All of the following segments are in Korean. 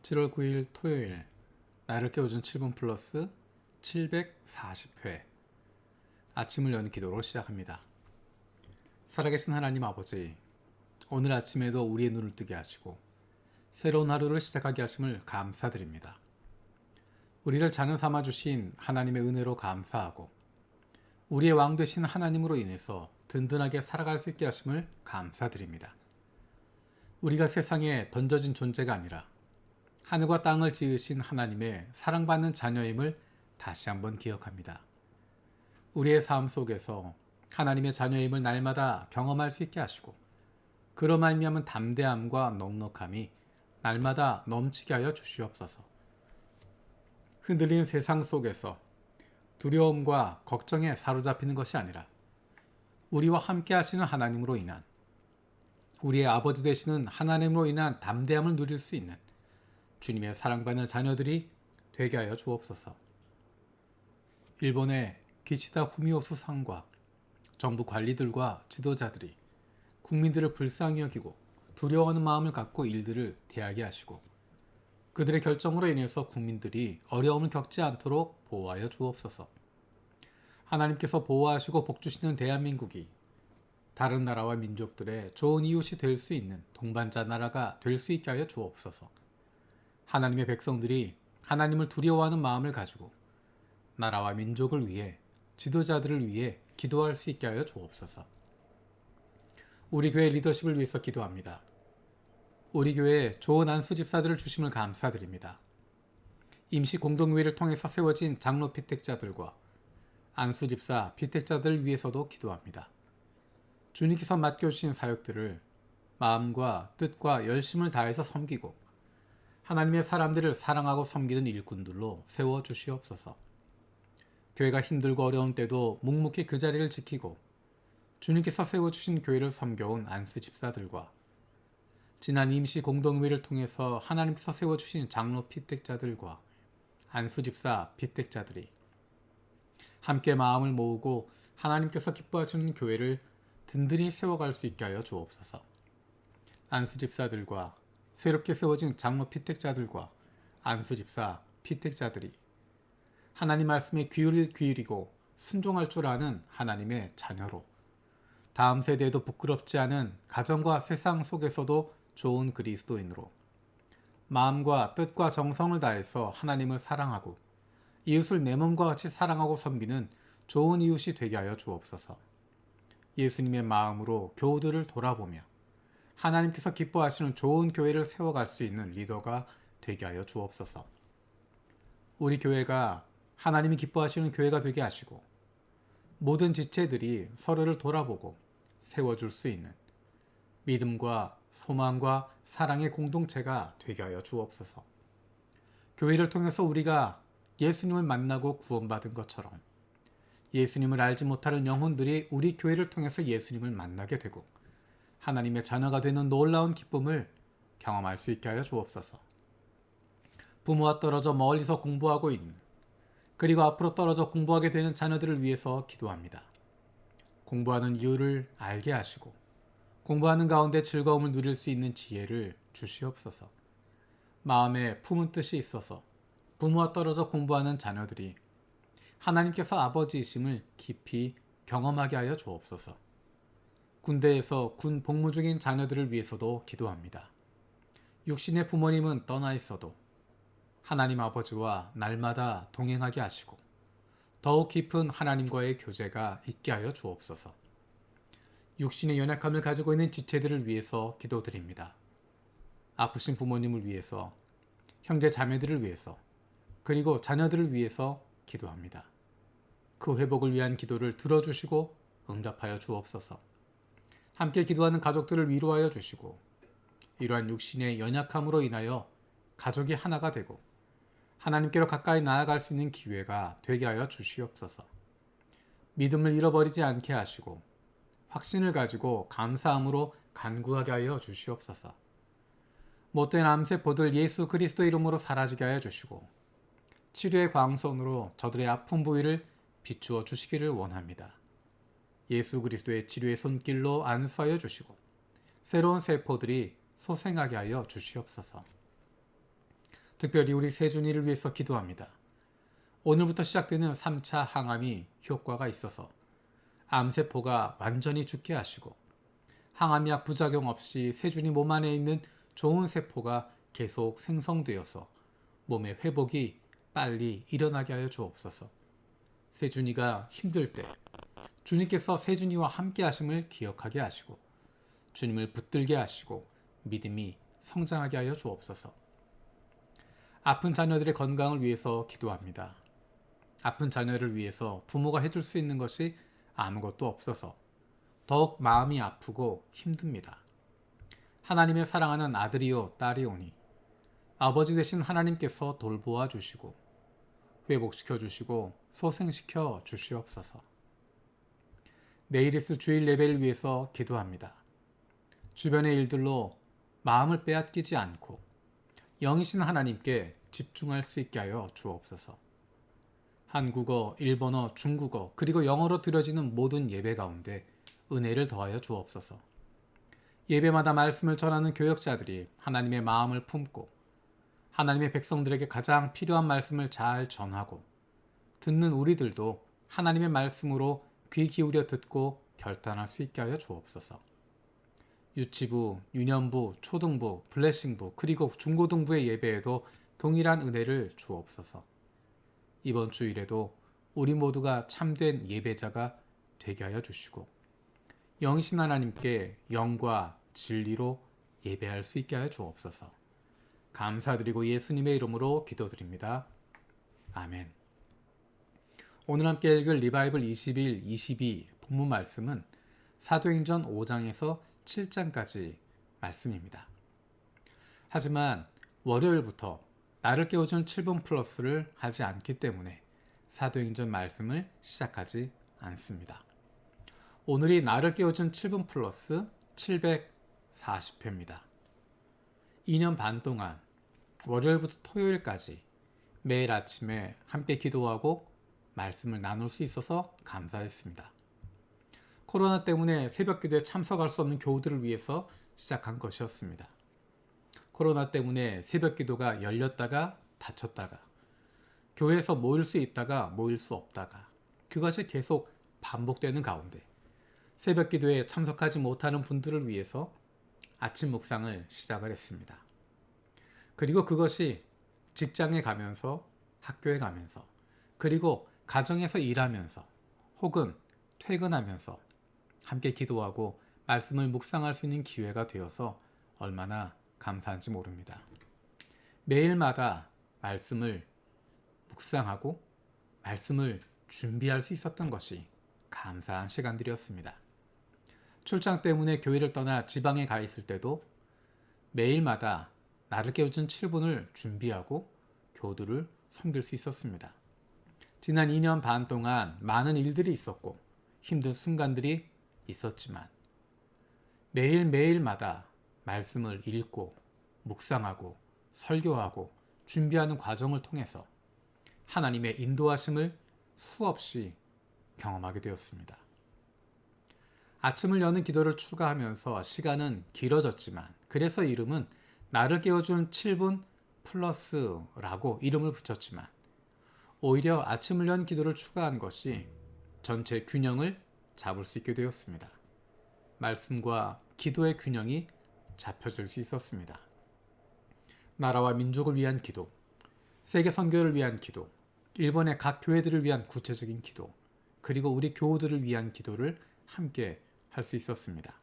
7월 9일 토요일 나를 깨워준 7분 플러스 740회 아침을 여는 기도로 시작합니다. 살아계신 하나님 아버지, 오늘 아침에도 우리의 눈을 뜨게 하시고 새로운 하루를 시작하게 하심을 감사드립니다. 우리를 자녀 삼아주신 하나님의 은혜로 감사하고 우리의 왕 되신 하나님으로 인해서 든든하게 살아갈 수 있게 하심을 감사드립니다. 우리가 세상에 던져진 존재가 아니라 하늘과 땅을 지으신 하나님의 사랑받는 자녀임을 다시 한번 기억합니다. 우리의 삶 속에서 하나님의 자녀임을 날마다 경험할 수 있게 하시고 그로 말미암은 담대함과 넉넉함이 날마다 넘치게 하여 주시옵소서. 흔들리는 세상 속에서 두려움과 걱정에 사로잡히는 것이 아니라 우리와 함께 하시는 하나님으로 인한 우리의 아버지 되시는 하나님으로 인한 담대함을 누릴 수 있는 주님의 사랑받는 자녀들이 되게 하여 주옵소서. 일본의 기시다 후미오수 상과 정부 관리들과 지도자들이 국민들을 불쌍히 여기고 두려워하는 마음을 갖고 일들을 대하게 하시고 그들의 결정으로 인해서 국민들이 어려움을 겪지 않도록 보호하여 주옵소서. 하나님께서 보호하시고 복주시는 대한민국이 다른 나라와 민족들의 좋은 이웃이 될 수 있는 동반자 나라가 될 수 있게 하여 주옵소서. 하나님의 백성들이 하나님을 두려워하는 마음을 가지고 나라와 민족을 위해 지도자들을 위해 기도할 수 있게 하여 주옵소서. 우리 교회 리더십을 위해서 기도합니다. 우리 교회에 좋은 안수 집사들을 주심을 감사드립니다. 임시 공동회의를 통해서 세워진 장로 피택자들과 안수 집사 피택자들을 위해서도 기도합니다. 주님께서 맡겨주신 사역들을 마음과 뜻과 열심을 다해서 섬기고 하나님의 사람들을 사랑하고 섬기는 일꾼들로 세워주시옵소서. 교회가 힘들고 어려운 때도 묵묵히 그 자리를 지키고 주님께서 세워주신 교회를 섬겨온 안수 집사들과 지난 임시 공동회의를 통해서 하나님께서 세워주신 장로 피택자들과 안수 집사 피택자들이 함께 마음을 모으고 하나님께서 기뻐하시는 교회를 든든히 세워갈 수 있게 하여 주옵소서. 안수 집사들과 새롭게 세워진 장로 피택자들과 안수 집사 피택자들이 하나님 말씀에 귀를 기울이고 순종할 줄 아는 하나님의 자녀로 다음 세대에도 부끄럽지 않은 가정과 세상 속에서도 좋은 그리스도인으로 마음과 뜻과 정성을 다해서 하나님을 사랑하고 이웃을 내 몸과 같이 사랑하고 섬기는 좋은 이웃이 되게 하여 주옵소서. 예수님의 마음으로 교우들을 돌아보며 하나님께서 기뻐하시는 좋은 교회를 세워갈 수 있는 리더가 되게 하여 주옵소서. 우리 교회가 하나님이 기뻐하시는 교회가 되게 하시고 모든 지체들이 서로를 돌아보고 세워줄 수 있는 믿음과 소망과 사랑의 공동체가 되게 하여 주옵소서. 교회를 통해서 우리가 예수님을 만나고 구원받은 것처럼 예수님을 알지 못하는 영혼들이 우리 교회를 통해서 예수님을 만나게 되고 하나님의 자녀가 되는 놀라운 기쁨을 경험할 수 있게 하여 주옵소서. 부모와 떨어져 멀리서 공부하고 있는 그리고 앞으로 떨어져 공부하게 되는 자녀들을 위해서 기도합니다. 공부하는 이유를 알게 하시고 공부하는 가운데 즐거움을 누릴 수 있는 지혜를 주시옵소서. 마음에 품은 뜻이 있어서 부모와 떨어져 공부하는 자녀들이 하나님께서 아버지이심을 깊이 경험하게 하여 주옵소서. 군대에서 군 복무 중인 자녀들을 위해서도 기도합니다. 육신의 부모님은 떠나 있어도 하나님 아버지와 날마다 동행하게 하시고 더욱 깊은 하나님과의 교제가 있게 하여 주옵소서. 육신의 연약함을 가지고 있는 지체들을 위해서 기도드립니다. 아프신 부모님을 위해서, 형제 자매들을 위해서, 그리고 자녀들을 위해서 기도합니다. 그 회복을 위한 기도를 들어주시고 응답하여 주옵소서. 함께 기도하는 가족들을 위로하여 주시고 이러한 육신의 연약함으로 인하여 가족이 하나가 되고 하나님께로 가까이 나아갈 수 있는 기회가 되게 하여 주시옵소서. 믿음을 잃어버리지 않게 하시고 확신을 가지고 감사함으로 간구하게 하여 주시옵소서. 못된 암세포들 예수 그리스도 이름으로 사라지게 하여 주시고 치료의 광선으로 저들의 아픈 부위를 비추어 주시기를 원합니다. 예수 그리스도의 치료의 손길로 안수하여 주시고 새로운 세포들이 소생하게 하여 주시옵소서. 특별히 우리 세준이를 위해서 기도합니다. 오늘부터 시작되는 3차 항암이 효과가 있어서 암세포가 완전히 죽게 하시고 항암약 부작용 없이 세준이 몸 안에 있는 좋은 세포가 계속 생성되어서 몸의 회복이 빨리 일어나게 하여 주옵소서. 세준이가 힘들 때 주님께서 세준이와 함께 하심을 기억하게 하시고 주님을 붙들게 하시고 믿음이 성장하게 하여 주옵소서. 아픈 자녀들의 건강을 위해서 기도합니다. 아픈 자녀를 위해서 부모가 해줄 수 있는 것이 아무것도 없어서 더욱 마음이 아프고 힘듭니다. 하나님의 사랑하는 아들이요 딸이오니 아버지 되신 하나님께서 돌보아 주시고 회복시켜 주시고 소생시켜 주시옵소서. 내일 있을 주일 예배를 위해서 기도합니다. 주변의 일들로 마음을 빼앗기지 않고 영이신 하나님께 집중할 수 있게 하여 주옵소서. 한국어, 일본어, 중국어 그리고 영어로 드려지는 모든 예배 가운데 은혜를 더하여 주옵소서. 예배마다 말씀을 전하는 교역자들이 하나님의 마음을 품고 하나님의 백성들에게 가장 필요한 말씀을 잘 전하고 듣는 우리들도 하나님의 말씀으로 귀 기울여 듣고 결단할 수 있게 하여 주옵소서. 유치부, 유년부, 초등부, 블레싱부 그리고 중고등부의 예배에도 동일한 은혜를 주옵소서. 이번 주일에도 우리 모두가 참된 예배자가 되게 하여 주시고 영이신 하나님께 영과 진리로 예배할 수 있게 하여 주옵소서. 감사드리고 예수님의 이름으로 기도드립니다. 아멘. 오늘 함께 읽을 리바이블 21, 22 본문 말씀은 사도행전 5장에서 7장까지 말씀입니다. 하지만 월요일부터 나를 깨워준 7분 플러스를 하지 않기 때문에 사도행전 말씀을 시작하지 않습니다. 오늘이 나를 깨워준 7분 플러스 740회입니다. 2년 반 동안 월요일부터 토요일까지 매일 아침에 함께 기도하고 말씀을 나눌 수 있어서 감사했습니다. 코로나 때문에 새벽 기도에 참석할 수 없는 교우들을 위해서 시작한 것이었습니다. 코로나 때문에 새벽 기도가 열렸다가 닫혔다가 교회에서 모일 수 있다가 모일 수 없다가 그것이 계속 반복되는 가운데 새벽 기도에 참석하지 못하는 분들을 위해서 아침 묵상을 시작을 했습니다. 그리고 그것이 직장에 가면서 학교에 가면서 그리고 가정에서 일하면서 혹은 퇴근하면서 함께 기도하고 말씀을 묵상할 수 있는 기회가 되어서 얼마나 감사한지 모릅니다. 매일마다 말씀을 묵상하고 말씀을 준비할 수 있었던 것이 감사한 시간들이었습니다. 출장 때문에 교회를 떠나 지방에 가 있을 때도 매일마다 나를 깨워준 7분을 준비하고 교우들을 섬길 수 있었습니다. 지난 2년 반 동안 많은 일들이 있었고 힘든 순간들이 있었지만 매일매일마다 말씀을 읽고 묵상하고 설교하고 준비하는 과정을 통해서 하나님의 인도하심을 수없이 경험하게 되었습니다. 아침을 여는 기도를 추가하면서 시간은 길어졌지만 그래서 이름은 나를 깨워준 7분 플러스라고 이름을 붙였지만 오히려 아침을 연 기도를 추가한 것이 전체 균형을 잡을 수 있게 되었습니다. 말씀과 기도의 균형이 잡혀질 수 있었습니다. 나라와 민족을 위한 기도, 세계 선교를 위한 기도, 일본의 각 교회들을 위한 구체적인 기도, 그리고 우리 교우들을 위한 기도를 함께 할 수 있었습니다.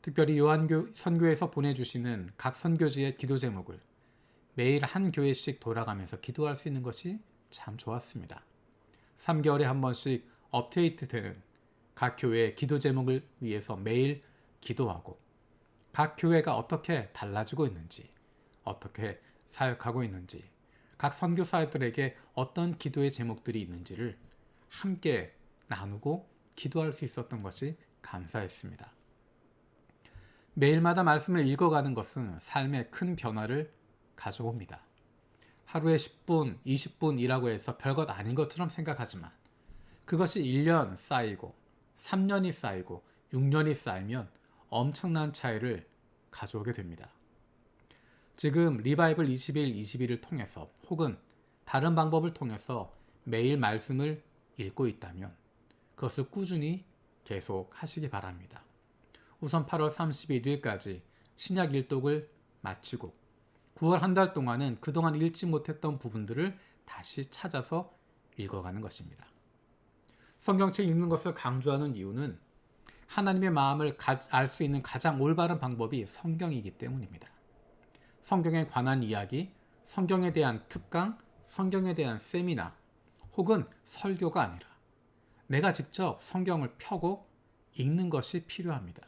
특별히 요한 선교에서 보내주시는 각 선교지의 기도 제목을 매일 한 교회씩 돌아가면서 기도할 수 있는 것이 참 좋았습니다. 3개월에 한 번씩 업데이트되는 각 교회의 기도 제목을 위해서 매일 기도하고 각 교회가 어떻게 달라지고 있는지, 어떻게 사역하고 있는지, 각 선교사들에게 어떤 기도의 제목들이 있는지를 함께 나누고 기도할 수 있었던 것이 감사했습니다. 매일마다 말씀을 읽어가는 것은 삶에 큰 변화를 가져옵니다. 하루에 10분, 20분이라고 해서 별것 아닌 것처럼 생각하지만 그것이 1년 쌓이고 3년이 쌓이고 6년이 쌓이면 엄청난 차이를 가져오게 됩니다. 지금 리바이블 21, 22를 통해서 혹은 다른 방법을 통해서 매일 말씀을 읽고 있다면 그것을 꾸준히 계속 하시기 바랍니다. 우선 8월 31일까지 신약 일독을 마치고 9월 한 달 동안은 그동안 읽지 못했던 부분들을 다시 찾아서 읽어가는 것입니다. 성경책 읽는 것을 강조하는 이유는 하나님의 마음을 알 수 있는 가장 올바른 방법이 성경이기 때문입니다. 성경에 관한 이야기, 성경에 대한 특강, 성경에 대한 세미나 혹은 설교가 아니라 내가 직접 성경을 펴고 읽는 것이 필요합니다.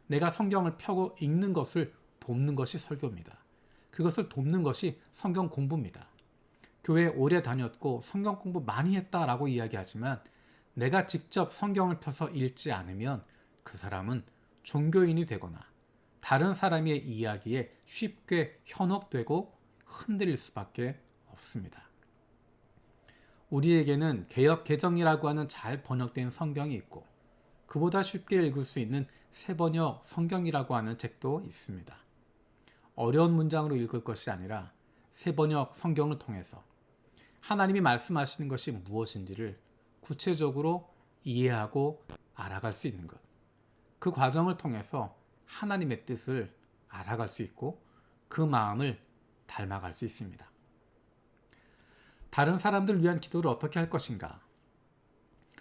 내가 성경을 펴고 읽는 것을 돕는 것이 설교입니다. 그것을 돕는 것이 성경 공부입니다. 교회 오래 다녔고 성경 공부 많이 했다라고 이야기하지만 내가 직접 성경을 펴서 읽지 않으면 그 사람은 종교인이 되거나 다른 사람의 이야기에 쉽게 현혹되고 흔들릴 수밖에 없습니다. 우리에게는 개역 개정이라고 하는 잘 번역된 성경이 있고 그보다 쉽게 읽을 수 있는 새번역 성경이라고 하는 책도 있습니다. 어려운 문장으로 읽을 것이 아니라 새번역 성경을 통해서 하나님이 말씀하시는 것이 무엇인지를 구체적으로 이해하고 알아갈 수 있는 것. 그 과정을 통해서 하나님의 뜻을 알아갈 수 있고 그 마음을 닮아갈 수 있습니다. 다른 사람들 위한 기도를 어떻게 할 것인가?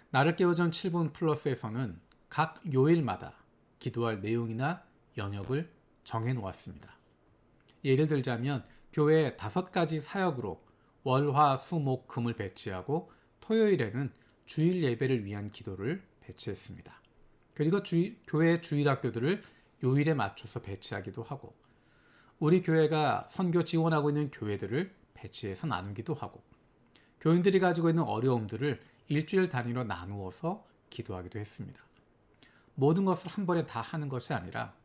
나를 깨워준 7분 플러스에서는 각 요일마다 기도할 내용이나 영역을 정해 놓았습니다. 예를 들자면 교회 5가지 사역으로 월, 화, 수, 목, 금을 배치하고 토요일에는 주일 예배를 위한 기도를 배치했습니다. 그리고 교회 주일학교들을 요일에 맞춰서 배치하기도 하고 우리 교회가 선교 지원하고 있는 교회들을 배치해서 나누기도 하고 교인들이 가지고 있는 어려움들을 일주일 단위로 나누어서 기도하기도 했습니다. 모든 것을 한 번에 다 하는 것이 아니라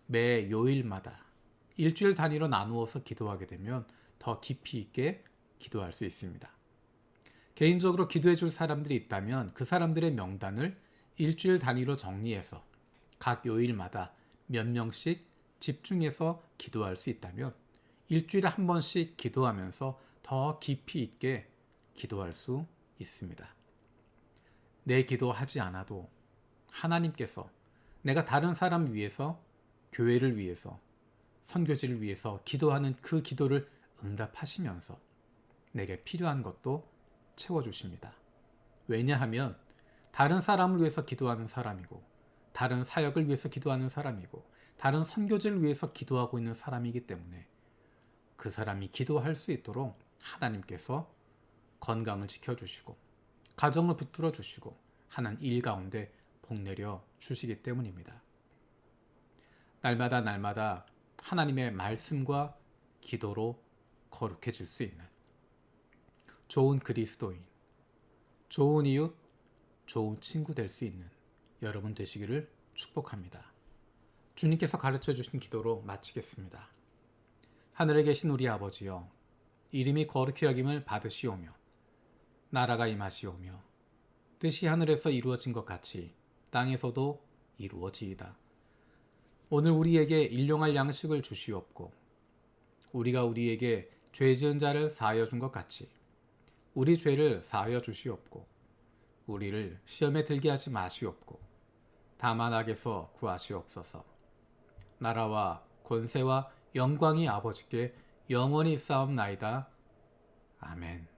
매 요일마다 일주일 단위로 나누어서 기도하게 되면 더 깊이 있게 기도할 수 있습니다. 개인적으로 기도해 줄 사람들이 있다면 그 사람들의 명단을 일주일 단위로 정리해서 각 요일마다 몇 명씩 집중해서 기도할 수 있다면 일주일에 한 번씩 기도하면서 더 깊이 있게 기도할 수 있습니다. 내 기도하지 않아도 하나님께서 내가 다른 사람 위해서, 교회를 위해서, 선교지를 위해서 기도하는 그 기도를 응답하시면서 내게 필요한 것도 채워주십니다. 왜냐하면 다른 사람을 위해서 기도하는 사람이고 다른 사역을 위해서 기도하는 사람이고 다른 선교지를 위해서 기도하고 있는 사람이기 때문에 그 사람이 기도할 수 있도록 하나님께서 건강을 지켜주시고 가정을 붙들어 주시고 하는 일 가운데 복 내려 주시기 때문입니다. 날마다 하나님의 말씀과 기도로 거룩해질 수 있는 좋은 그리스도인, 좋은 이웃, 좋은 친구 될 수 있는 여러분 되시기를 축복합니다. 주님께서 가르쳐 주신 기도로 마치겠습니다. 하늘에 계신 우리 아버지여, 이름이 거룩히 여김을 받으시오며 나라가 임하시오며 뜻이 하늘에서 이루어진 것 같이 땅에서도 이루어지이다. 오늘 우리에게 일용할 양식을 주시옵고 우리가 우리에게 죄 지은 자를 사하여 준 것 같이 우리 죄를 사하여 주시옵고 우리를 시험에 들게 하지 마시옵고 다만 악에서 구하시옵소서. 나라와 권세와 영광이 아버지께 영원히 있사옵나이다. 아멘.